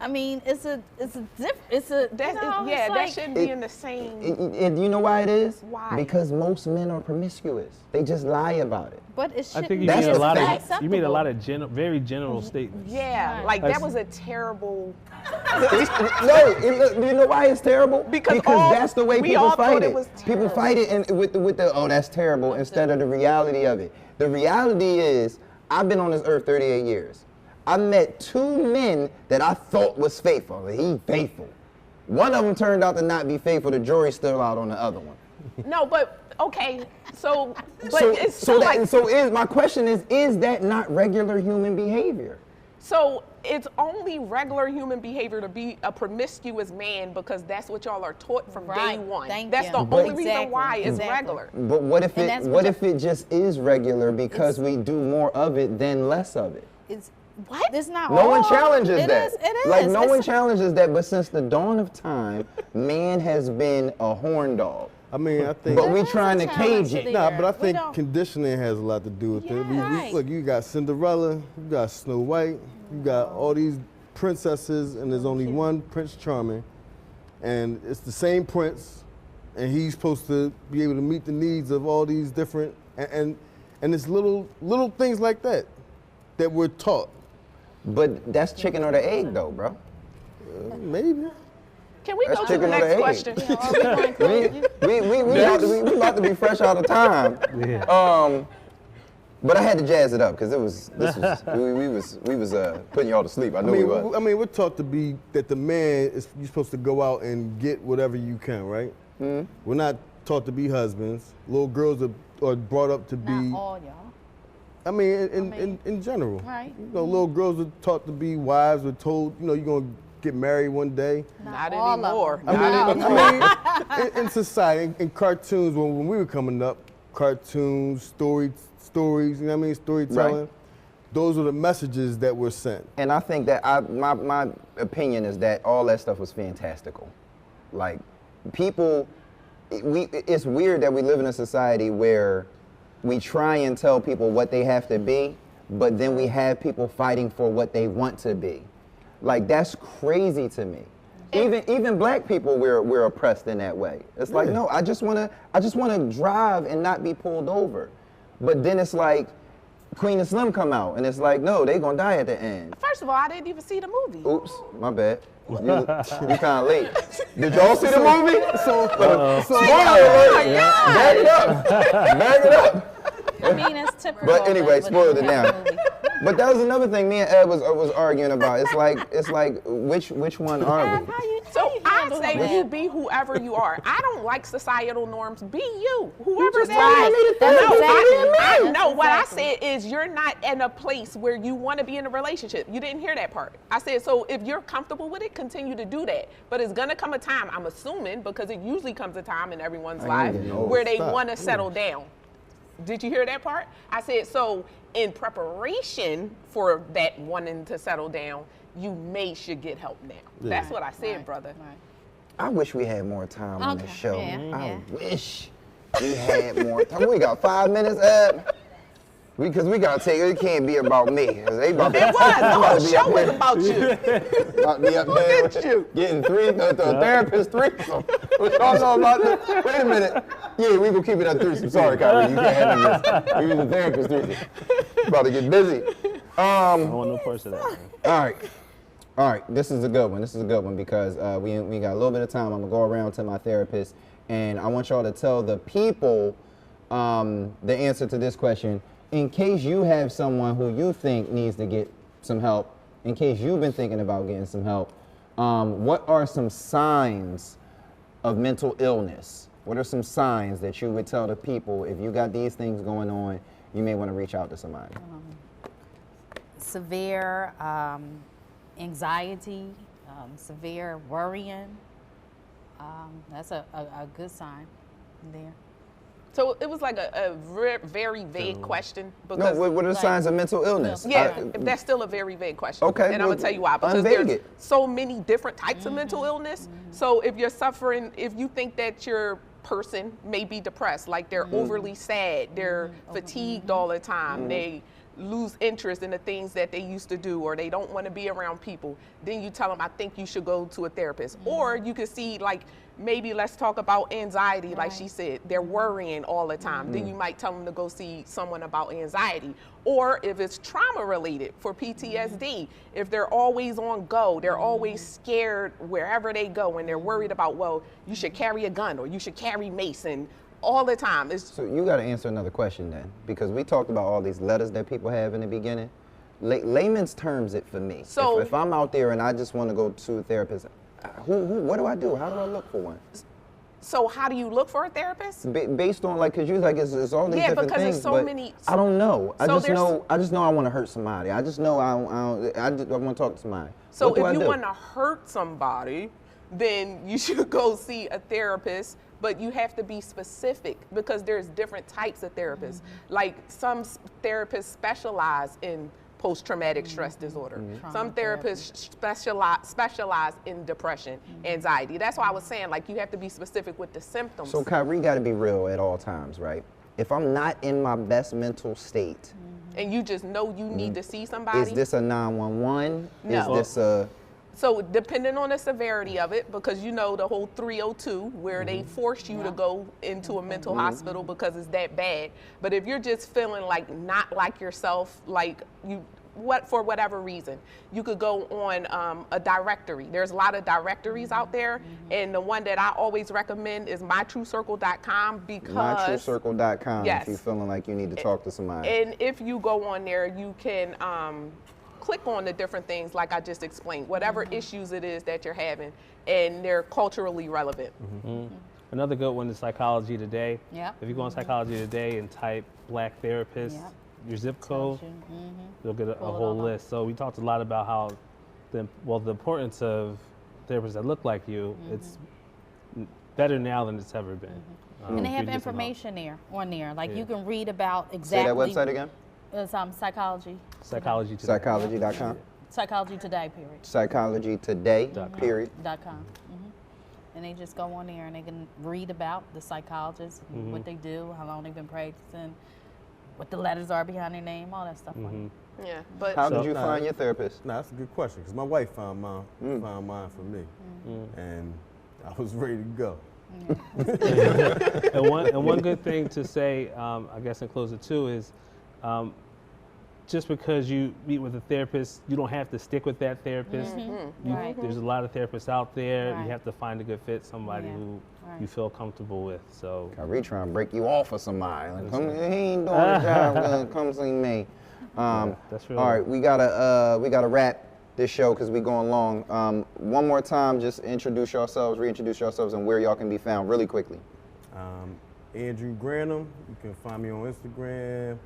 I mean, it's a that shouldn't be in the same. You know why it is? Why? Because most men are promiscuous. They just lie about it. But it I should think be you made a lot of acceptable. very general statements. Yeah, Right. like that was a terrible. No, you know why it's terrible? Because that's the way we people all fight thought it. it was People fight it and with the oh that's terrible instead of the reality of it. The reality is I've been on this earth 38 years. I met 2 men that I thought was faithful. He faithful. One of them turned out to not be faithful. The jury's still out on the other one. No, but okay, so it's so still my question is that not regular human behavior? So it's only regular human behavior to be a promiscuous man because that's what y'all are taught from day one. That's the only reason why it's regular. But what if it just is regular because we do more of it than less of it? What? It's not. No one challenges that. It is. Like no one challenges that. But since the dawn of time, man has been a horn dog. I mean, I think. But we trying to cage it. Nah, but I think conditioning has a lot to do with it. Look, you got Cinderella, you got Snow White, you got all these princesses, and there's only one Prince Charming, and it's the same prince, and he's supposed to be able to meet the needs of all these different and it's little things like that we're taught. But that's chicken or the egg, though, bro. Maybe. Can we go to the next question? we about to be fresh out of time. Yeah. But I had to jazz it up because we was putting y'all to sleep. I knew we was. I mean, we're taught to be that the man you're supposed to go out and get whatever you can, right? Mm-hmm. We're not taught to be husbands. Little girls are brought up to be. Not all y'all. I mean, in general. Right. You know, little girls are taught to be wives. We're told, you're gonna get married one day. Not anymore. I mean, in society, in cartoons, when we were coming up, cartoons, stories, you know what I mean, storytelling. Right. Those are the messages that were sent. And I think that my opinion is that all that stuff was fantastical. Like, people, it's weird that we live in a society where we try and tell people what they have to be, but then we have people fighting for what they want to be. Like, that's crazy to me. Even black people, we're oppressed in that way. It's like, no, I just wanna drive and not be pulled over. But then it's like, Queen and Slim come out, and it's like, no, they gonna die at the end. First of all, I didn't even see the movie. Oops, my bad. You kind of late. Did y'all see the movie? Spoiler alert! Back it up. Back it up. I mean, it's typical. But anyway, spoiled it now. But that was another thing me and Ed was arguing about. It's like which one are we? So I say you be whoever you are. I don't like societal norms. Be you. Whoever that is. I know what I said is you're not in a place where you want to be in a relationship. You didn't hear that part. I said, so if you're comfortable with it, continue to do that. But it's gonna come a time, I'm assuming, because it usually comes a time in everyone's life where they want to settle down. Did you hear that part? I said, so in preparation for that wanting to settle down, you should get help now. Yeah. That's what I said, brother. Right. I wish we had more time on this show. I wish we had more time. We got 5 minutes, because we got to take it. It can't be about me. The whole show was about you. About me up there getting the therapist threesome. What y'all know about that? Wait a minute. Yeah, we gonna keep it at threesome. Sorry, Kyrie, you can't handle this. We the therapist threesome. About to get busy. I don't want no parts of that, man. All right. This is a good one because we got a little bit of time. I'm gonna go around to my therapist, and I want y'all to tell the people the answer to this question. In case you have someone who you think needs to get some help, in case you've been thinking about getting some help, what are some signs of mental illness? What are some signs that you would tell the people if you got these things going on, you may want to reach out to somebody? Severe anxiety, severe worrying. That's a good sign there. So it was like a very vague question. Because what are the signs of mental illness? Yeah, that's still a very vague question. Okay. And I'm going to tell you why. Because there's so many different types of mental illness. So if you're suffering, if you think that your person may be depressed, like they're overly sad, they're fatigued all the time, they lose interest in the things that they used to do, or they don't want to be around people, then you tell them, I think you should go to a therapist. Or you could see, like, maybe let's talk about anxiety, like she said, they're worrying all the time. Then you might tell them to go see someone about anxiety. Or if it's trauma related for PTSD, if they're always on go, they're always scared wherever they go, and they're worried about, well, you should carry a gun or you should carry mace, and all the time. So you got to answer another question then, because we talked about all these letters that people have in the beginning. Layman's terms it for me. So if I'm out there and I just want to go to a therapist, what do I do? How do I look for one? So how do you look for a therapist? Based on, like, because you like it's all these different because things, there's so but many. I don't know. I So just know I want to hurt somebody. I just know I want to talk to somebody. So What do I if you do? want to hurt somebody, then you should go see a therapist. But you have to be specific, because there's different types of therapists. Like, some therapists specialize in post-traumatic stress disorder. Some therapists specialize in depression, anxiety. That's why I was saying, like, you have to be specific with the symptoms. So Kyrie got to be real at all times, right? If I'm not in my best mental state, and you just know you need to see somebody. is this a 911? No. Is this a... So depending on the severity of it, because you know the whole 302 where they force you to go into a mental hospital because it's that bad. But if you're just feeling like not like yourself, like for whatever reason, you could go on a directory. There's a lot of directories out there, and the one that I always recommend is mytruecircle.com, because mytruecircle.com yes. if you're feeling like you need to talk to somebody. And if you go on there, you can click on the different things like I just explained, whatever issues it is that you're having, and they're culturally relevant. Another good one is Psychology Today. Yep. If you go on Psychology Today and type Black therapist, your zip code, you'll get a whole list. So we talked a lot about how the importance of therapists that look like you. It's better now than it's ever been. And they have information on there. Like, you can read about Say exactly. that website again? It's psychology. Psychology Today. Psychology.com? Psychology Today, period. Psychology Today, period. .com. And they just go on there and they can read about the psychologists, what they do, how long they've been practicing, what the letters are behind their name, all that stuff. Yeah, but How did you find your therapist? No, that's a good question, because my wife found mine for me, and I was ready to go. And one good thing to say, I guess in closing too, is just because you meet with a therapist, you don't have to stick with that therapist. There's a lot of therapists out there. You have to find a good fit, somebody who you feel comfortable with. So Kyrie trying to break you off of somebody. Like, come, he ain't doing the job. Come see me. that's really All right, we gotta wrap this show because we going long. One more time, just introduce yourselves, reintroduce yourselves, and where y'all can be found really quickly. Andrew Granum. You can find me on Instagram,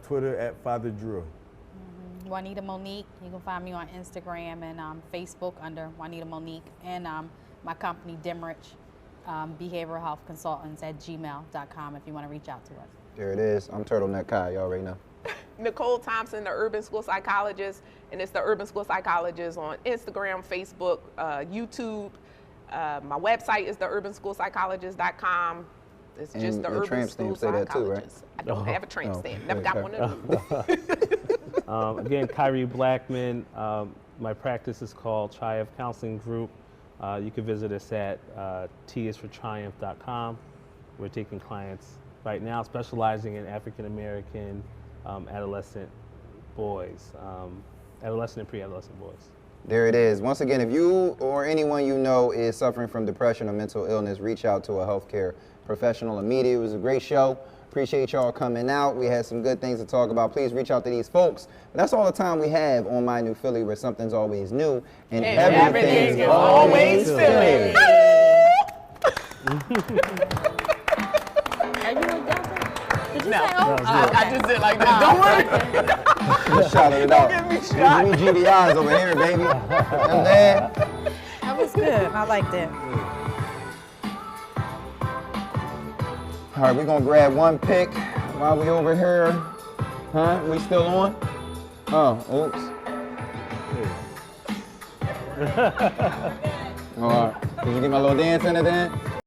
Twitter at Father Drew. Juanita Monique. You can find me on Instagram and Facebook under Juanita Monique, and my company Dimrich Behavioral Health Consultants at gmail.com if you want to reach out to us. There it is. I'm Turtleneck Kai. Y'all already know. Nicole Thompson, the Urban School Psychologist, and it's the Urban School Psychologist on Instagram, Facebook, YouTube. My website is theurbanschoolpsychologist.com. It's just the Urban tramp School stamp say that too, right? Psychologist. I don't have a tramp stamp. Never okay. got one of those. again, Kyrie Blackman. My practice is called Triumph Counseling Group. You can visit us at tisfortriumph.com. We're taking clients right now specializing in African American adolescent boys, adolescent and pre-adolescent boys. There it is. Once again, if you or anyone you know is suffering from depression or mental illness, reach out to a healthcare professional immediately. It was a great show. Appreciate y'all coming out. We had some good things to talk about. Please reach out to these folks. But that's all the time we have on My New Philly, where something's always new and everything is always Philly. Are you a doctor? Did you No. say, oh? I just did like that. Don't worry. Just shouted it out. Don't get me shot. We GDIs over here, baby. I'm there. That was good. I liked it. All right, we're gonna grab one pick while we over here. Huh? We still on? Oh, oops. All right. Did you get my little dance in it then?